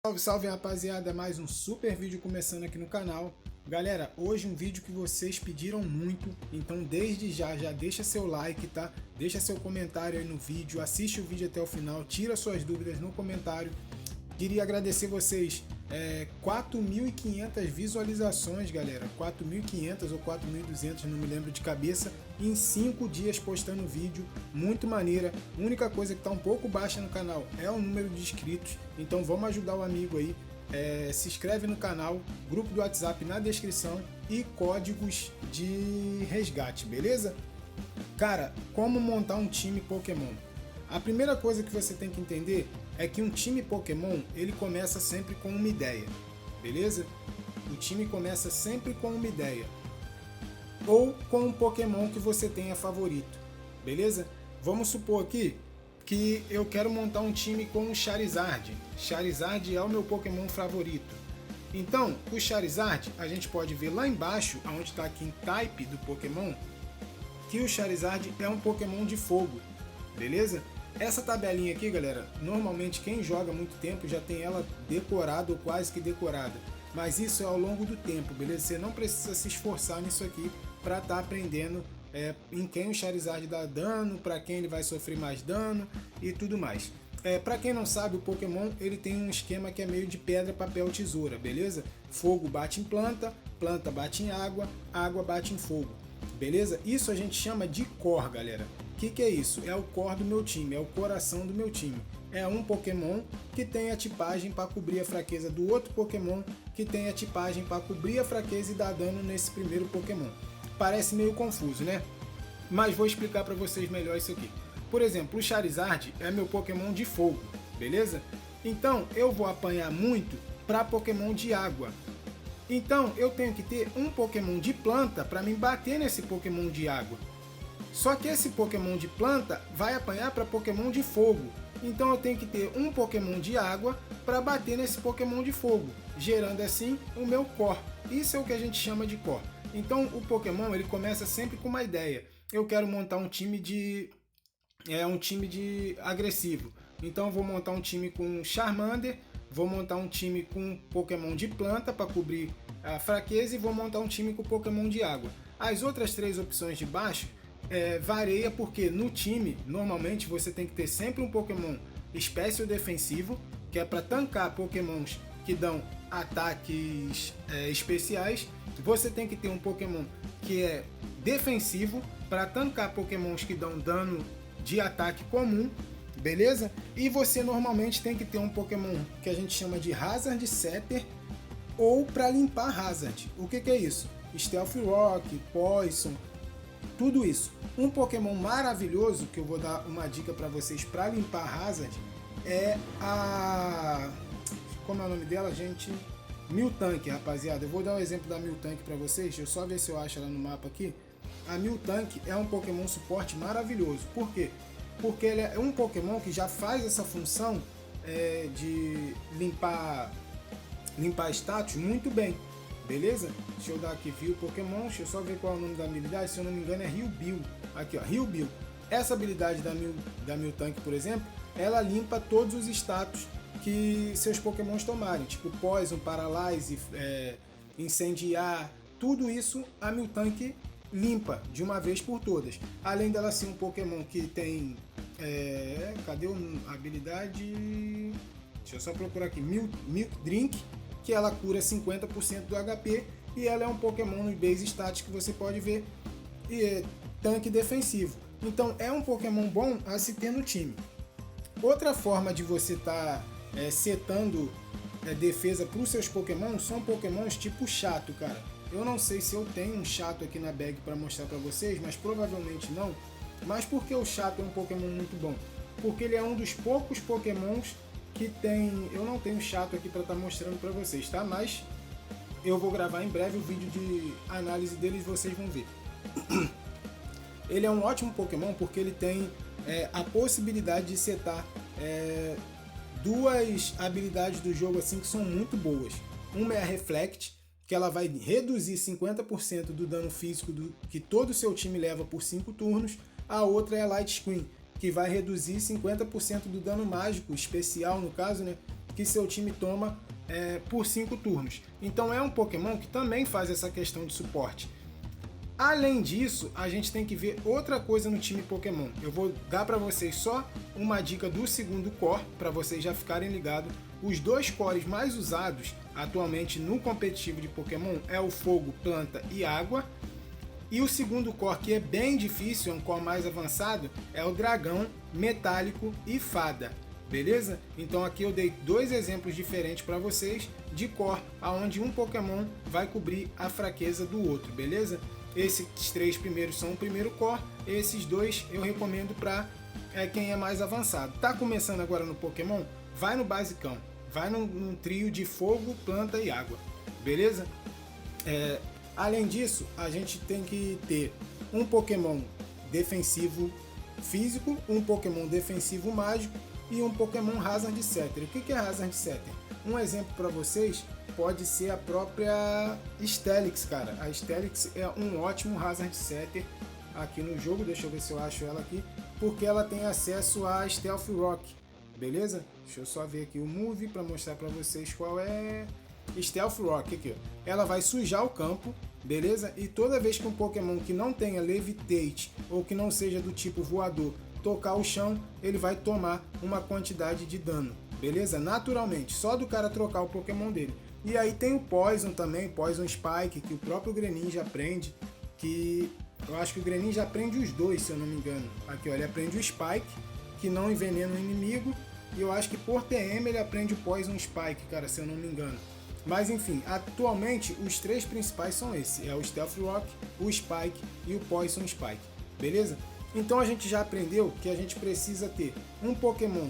Salve, salve rapaziada, mais um super vídeo começando aqui no canal. Galera, hoje um vídeo que vocês pediram muito, então desde já deixa seu like, tá? Deixa seu comentário aí no vídeo, assiste o vídeo até o final, tira suas dúvidas no comentário. Queria agradecer vocês, 4.500 visualizações, galera, 4.500 ou 4.200, não me lembro de cabeça, em 5 dias postando vídeo, muito maneira. A única coisa que está um pouco baixa no canal é o número de inscritos, então vamos ajudar o amigo aí. Se inscreve no canal, grupo do WhatsApp na descrição e códigos de resgate, beleza? Cara, como montar um time Pokémon? A primeira coisa que você tem que entender é que um time Pokémon, ele começa sempre com uma ideia, beleza? O time começa sempre com uma ideia, ou com um Pokémon que você tenha favorito, beleza? Vamos supor aqui que eu quero montar um time com o Charizard. Charizard é o meu Pokémon favorito. Então, o Charizard, a gente pode ver lá embaixo, onde está aqui em Type do Pokémon, que o Charizard é um Pokémon de fogo, beleza? Essa tabelinha aqui, galera, normalmente quem joga muito tempo já tem ela decorada ou quase que decorada. Mas isso é ao longo do tempo, beleza? Você não precisa se esforçar nisso aqui para estar aprendendo em quem o Charizard dá dano, para quem ele vai sofrer mais dano e tudo mais. Para quem não sabe, o Pokémon ele tem um esquema que é meio de pedra, papel, tesoura, beleza? Fogo bate em planta, planta bate em água, água bate em fogo, beleza? Isso a gente chama de core, galera. O que é isso? É o core do meu time, é o coração do meu time. É um Pokémon que tem a tipagem para cobrir a fraqueza do outro Pokémon que tem a tipagem para cobrir a fraqueza e dar dano nesse primeiro Pokémon. Parece meio confuso, né? Mas vou explicar para vocês melhor isso aqui. Por exemplo, o Charizard é meu Pokémon de fogo, beleza? Então eu vou apanhar muito para Pokémon de água. Então eu tenho que ter um Pokémon de planta para me bater nesse Pokémon de água. Só que esse Pokémon de planta vai apanhar para Pokémon de fogo. Então eu tenho que ter um Pokémon de água para bater nesse Pokémon de fogo, gerando assim o meu core. Isso é o que a gente chama de core. Então o Pokémon ele começa sempre com uma ideia. Eu quero montar um time de agressivo. Então eu vou montar um time com Charmander, vou montar um time com Pokémon de planta para cobrir a fraqueza e vou montar um time com Pokémon de água. As outras três opções de baixo varia porque no time, normalmente você tem que ter sempre um Pokémon espécie ou defensivo, que é para tancar Pokémons que dão ataques especiais. Você tem que ter um Pokémon que é defensivo para tancar Pokémons que dão dano de ataque comum, beleza? E você normalmente tem que ter um Pokémon que a gente chama de Hazard Setter ou para limpar Hazard. O que é isso? Stealth Rock, Poison, tudo isso. Um Pokémon maravilhoso que eu vou dar uma dica para vocês para limpar Hazard é a... como é o nome dela, gente? Miltank, rapaziada. Eu vou dar um exemplo da Miltank para vocês. Deixa eu só ver se eu acho ela no mapa aqui. A Miltank é um Pokémon suporte maravilhoso. Por quê? Porque ele é um Pokémon que já faz essa função de limpar status muito bem. Beleza? Deixa eu dar aqui View Pokémon, deixa eu só ver qual é o nome da habilidade, se eu não me engano é Heal Bill. Aqui ó, Heal Bill. Essa habilidade da Miltank, por exemplo, ela limpa todos os status que seus Pokémons tomarem, tipo Poison, Paralyze, Incendiar, tudo isso a Miltank limpa de uma vez por todas. Além dela ser um Pokémon que tem... cadê a habilidade? Deixa eu só procurar aqui, Milk Drink, que ela cura 50% do HP e ela é um Pokémon no base stats que você pode ver e é tanque defensivo. Então é um Pokémon bom a se ter no time. Outra forma de você estar setando defesa para os seus Pokémon são Pokémons tipo chato, cara. Eu não sei se eu tenho um chato aqui na bag para mostrar para vocês, mas provavelmente não. Mas por que o chato é um Pokémon muito bom? Porque ele é um dos poucos Pokémons que tem... eu não tenho chato aqui para estar mostrando para vocês, tá? Mas eu vou gravar em breve o vídeo de análise deles e vocês vão ver. Ele é um ótimo Pokémon porque ele tem a possibilidade de setar duas habilidades do jogo assim que são muito boas. Uma é a Reflect, que ela vai reduzir 50% do dano físico que todo o seu time leva por 5 turnos. A outra é a Light Screen, que vai reduzir 50% do dano mágico especial, no caso, né, que seu time toma por 5 turnos. Então é um Pokémon que também faz essa questão de suporte. Além disso, a gente tem que ver outra coisa no time Pokémon. Eu vou dar para vocês só uma dica do segundo core, para vocês já ficarem ligados. Os 2 cores mais usados atualmente no competitivo de Pokémon é o Fogo, Planta e Água. E o segundo core, que é bem difícil, é um core mais avançado, é o Dragão, Metálico e Fada. Beleza? Então aqui eu dei 2 exemplos diferentes para vocês de core, onde um Pokémon vai cobrir a fraqueza do outro, beleza? Esses 3 primeiros são o primeiro core, esses 2 eu recomendo para quem é mais avançado. Tá começando agora no Pokémon? Vai no basicão, vai num trio de fogo, planta e água, beleza? Além disso, a gente tem que ter um Pokémon defensivo físico, um Pokémon defensivo mágico e um Pokémon Hazard Setter. O que é Hazard Setter? Um exemplo para vocês pode ser a própria Steelix, cara. A Steelix é um ótimo Hazard Setter aqui no jogo, deixa eu ver se eu acho ela aqui, porque ela tem acesso a Stealth Rock, beleza? Deixa eu só ver aqui o move para mostrar para vocês qual é. Stealth Rock aqui, ó. Ela vai sujar o campo, beleza? E toda vez que um Pokémon que não tenha Levitate ou que não seja do tipo voador tocar o chão, ele vai tomar uma quantidade de dano, beleza? Naturalmente, só do cara trocar o Pokémon dele. E aí tem o Poison também, Poison Spike, que o próprio Greninja aprende, que eu acho que o Greninja aprende os 2, se eu não me engano. Aqui, ó, ele aprende o Spike, que não envenena o inimigo, e eu acho que por TM ele aprende o Poison Spike, cara, se eu não me engano. Mas enfim, atualmente os 3 principais são esses, é o Stealth Rock, o Spike e o Poison Spike, beleza? Então a gente já aprendeu que a gente precisa ter um Pokémon,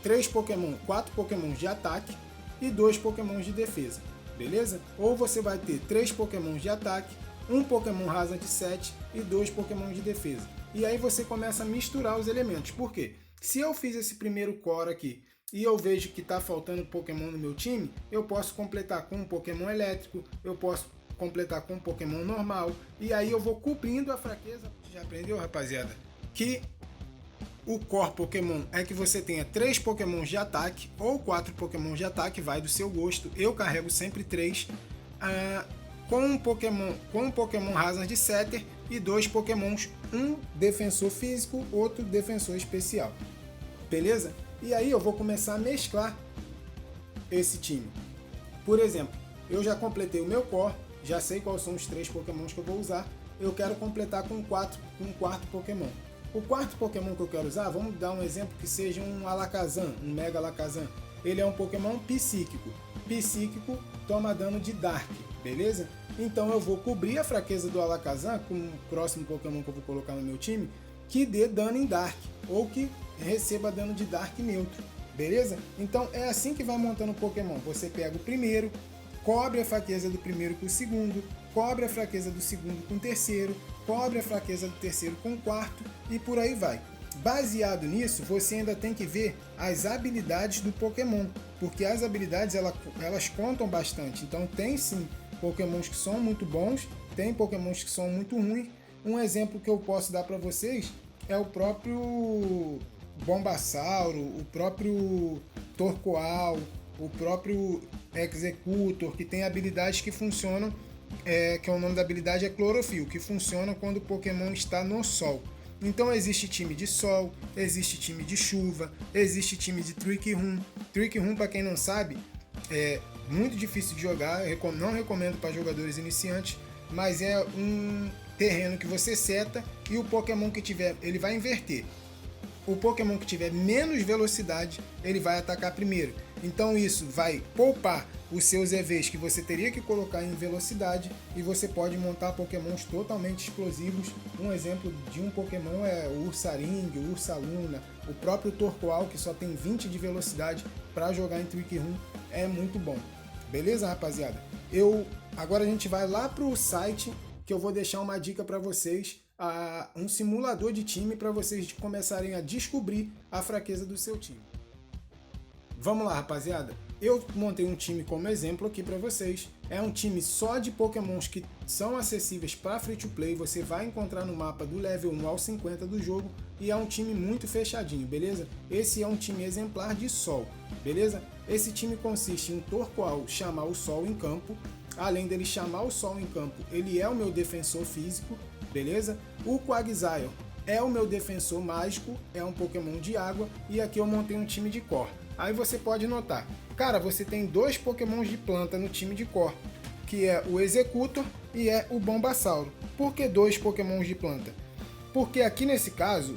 3 Pokémon, 4 Pokémon de ataque e 2 Pokémon de defesa, beleza? Ou você vai ter 3 Pokémon de ataque, um Pokémon Hazard 7 e 2 Pokémon de defesa. E aí você começa a misturar os elementos. Por quê? Se eu fiz esse primeiro core aqui e eu vejo que está faltando Pokémon no meu time, eu posso completar com um Pokémon elétrico, eu posso completar com um Pokémon normal, e aí eu vou cobrindo a fraqueza. Já aprendeu, rapaziada? Que o core Pokémon é que você tenha 3 Pokémons de ataque ou 4 Pokémons de ataque, vai do seu gosto. Eu carrego sempre 3, com um Pokémon Hazard Setter e 2 Pokémons, um defensor físico, outro defensor especial, beleza? E aí eu vou começar a mesclar esse time. Por exemplo, eu já completei o meu core, já sei quais são os 3 Pokémons que eu vou usar. Eu quero completar com um quarto Pokémon. O quarto Pokémon que eu quero usar, vamos dar um exemplo que seja um Alakazam, um Mega Alakazam. Ele é um Pokémon psíquico. Psíquico toma dano de Dark, beleza? Então eu vou cobrir a fraqueza do Alakazam com o próximo Pokémon que eu vou colocar no meu time, que dê dano em Dark, ou que receba dano de Dark neutro, beleza? Então é assim que vai montando o Pokémon. Você pega o primeiro, cobre a fraqueza do primeiro com o segundo, cobre a fraqueza do segundo com o terceiro, cobre a fraqueza do terceiro com o quarto e por aí vai. Baseado nisso, você ainda tem que ver as habilidades do Pokémon, porque as habilidades elas contam bastante. Então tem sim Pokémons que são muito bons, tem Pokémons que são muito ruins. Um exemplo que eu posso dar para vocês é o próprio Bombassauro, o próprio Torkoal, o próprio Executor, que tem habilidades que funcionam, que o nome da habilidade é Clorofil, que funciona quando o Pokémon está no sol. Então existe time de sol, existe time de chuva, existe time de Trick Room. Trick Room, para quem não sabe, é muito difícil de jogar, não recomendo para jogadores iniciantes, mas é um terreno que você seta e o Pokémon que tiver, ele vai inverter. O Pokémon que tiver menos velocidade, ele vai atacar primeiro. Então isso vai poupar os seus EVs que você teria que colocar em velocidade e você pode montar Pokémons totalmente explosivos. Um exemplo de um Pokémon é o Ursaring, o Ursaluna, o próprio Torkoal, que só tem 20 de velocidade para jogar em Trick Room, é muito bom. Beleza, rapaziada? Agora a gente vai lá pro site que eu vou deixar uma dica para vocês, um simulador de time para vocês começarem a descobrir a fraqueza do seu time. Vamos lá, rapaziada. Eu montei um time como exemplo aqui para vocês. É um time só de Pokémons que são acessíveis para free to play. Você vai encontrar no mapa do level 1 ao 50 do jogo e é um time muito fechadinho, beleza? Esse é um time exemplar de sol. beleza? Esse time consiste em Torkoal chamar o Sol em campo. Além dele chamar o Sol em campo, ele é o meu defensor físico, beleza? O Quagsire é o meu defensor mágico, é um Pokémon de água, e aqui eu montei um time de Core. Aí você pode notar, cara, você tem dois Pokémons de planta no time de Core, que é o Executor e é o Bombasauro. Por que dois Pokémons de planta? Porque aqui nesse caso,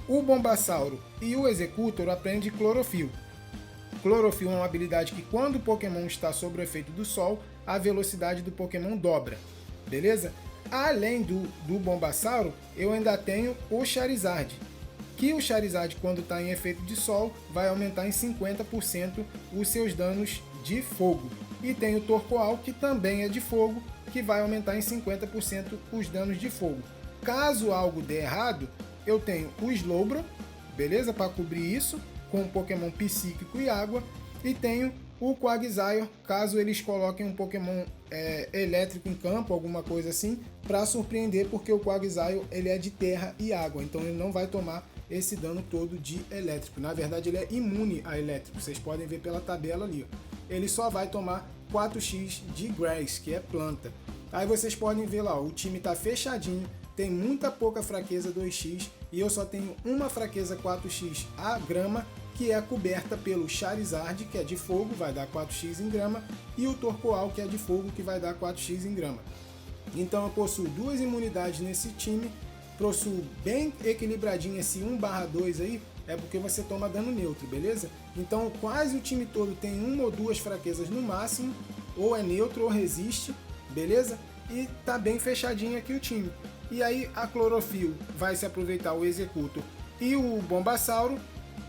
o Bombasauro e o Executor aprendem Clorofil. Clorofil é uma habilidade que quando o Pokémon está sob o efeito do Sol, a velocidade do Pokémon dobra, beleza? Além do Bombasauro, eu ainda tenho o Charizard, que o Charizard, quando está em efeito de Sol, vai aumentar em 50% os seus danos de fogo. E tem o Torkoal, que também é de fogo, que vai aumentar em 50% os danos de fogo. Caso algo dê errado, eu tenho o Slowbro, beleza? Para cobrir isso, com um Pokémon psíquico e água, e tenho o Quagsire, caso eles coloquem um Pokémon elétrico em campo, alguma coisa assim, para surpreender, porque o Quagsire ele é de terra e água, então ele não vai tomar esse dano todo de elétrico. Na verdade ele é imune a elétrico, vocês podem ver pela tabela ali, ó. Ele só vai tomar 4x de Grass, que é planta. Aí vocês podem ver lá, ó, o time tá fechadinho, tem muita pouca fraqueza 2x, e eu só tenho uma fraqueza 4x a grama, que é coberta pelo Charizard, que é de fogo, vai dar 4x em grama, e o Torkoal, que é de fogo, que vai dar 4x em grama. Então eu possuo duas imunidades nesse time, possuo bem equilibradinho esse 1/2 aí, é porque você toma dano neutro, beleza? Então quase o time todo tem uma ou duas fraquezas no máximo, ou é neutro ou resiste, beleza? E tá bem fechadinho aqui o time. E aí a Clorofil vai se aproveitar o Executor e o Bombasauro,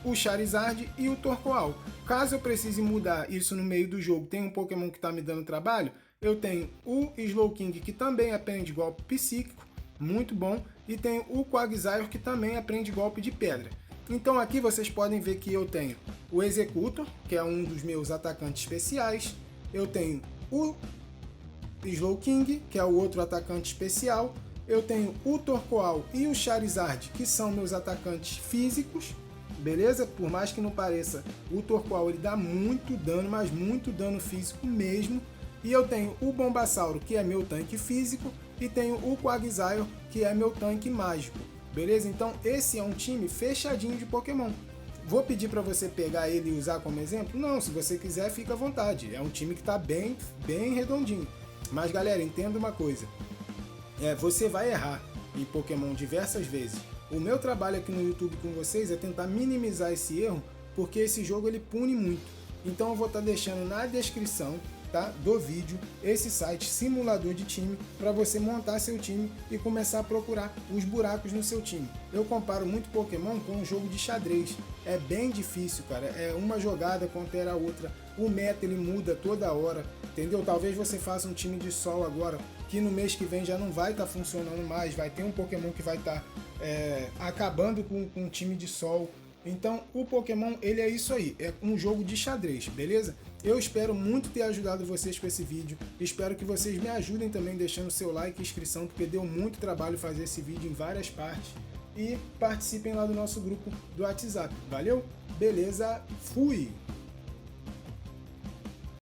o Charizard e o Torkoal. Caso eu precise mudar isso no meio do jogo, tem um Pokémon que está me dando trabalho, eu tenho o Slowking, que também aprende golpe psíquico, muito bom, e tenho o Quagsire, que também aprende golpe de pedra. Então aqui vocês podem ver que eu tenho o Executor, que é um dos meus atacantes especiais, eu tenho o Slowking, que é o outro atacante especial, eu tenho o Torkoal e o Charizard, que são meus atacantes físicos, beleza? Por mais que não pareça, o Torkoal ele dá muito dano, mas muito dano físico mesmo. E eu tenho o Bombasauro, que é meu tanque físico, e tenho o Quagsire, que é meu tanque mágico, beleza? Então esse é um time fechadinho de Pokémon. Vou pedir para você pegar ele e usar como exemplo? Não, se você quiser, fica à vontade. É um time que está bem redondinho. Mas galera, entenda uma coisa. Você vai errar em Pokémon diversas vezes. O meu trabalho aqui no YouTube com vocês é tentar minimizar esse erro, porque esse jogo ele pune muito. Então eu vou estar deixando na descrição, tá, do vídeo esse site simulador de time para você montar seu time e começar a procurar os buracos no seu time. Eu comparo muito Pokémon com um jogo de xadrez. É bem difícil, cara. É uma jogada contra a outra. O meta ele muda toda hora, entendeu? Talvez você faça um time de Sol agora, que no mês que vem já não vai estar funcionando mais, vai ter um Pokémon que vai estar acabando com um time de Sol. Então o Pokémon ele é isso aí, é um jogo de xadrez, beleza? Eu espero muito ter ajudado vocês com esse vídeo, espero que vocês me ajudem também deixando seu like e inscrição, porque deu muito trabalho fazer esse vídeo em várias partes, e participem lá do nosso grupo do WhatsApp, valeu? Beleza? Fui!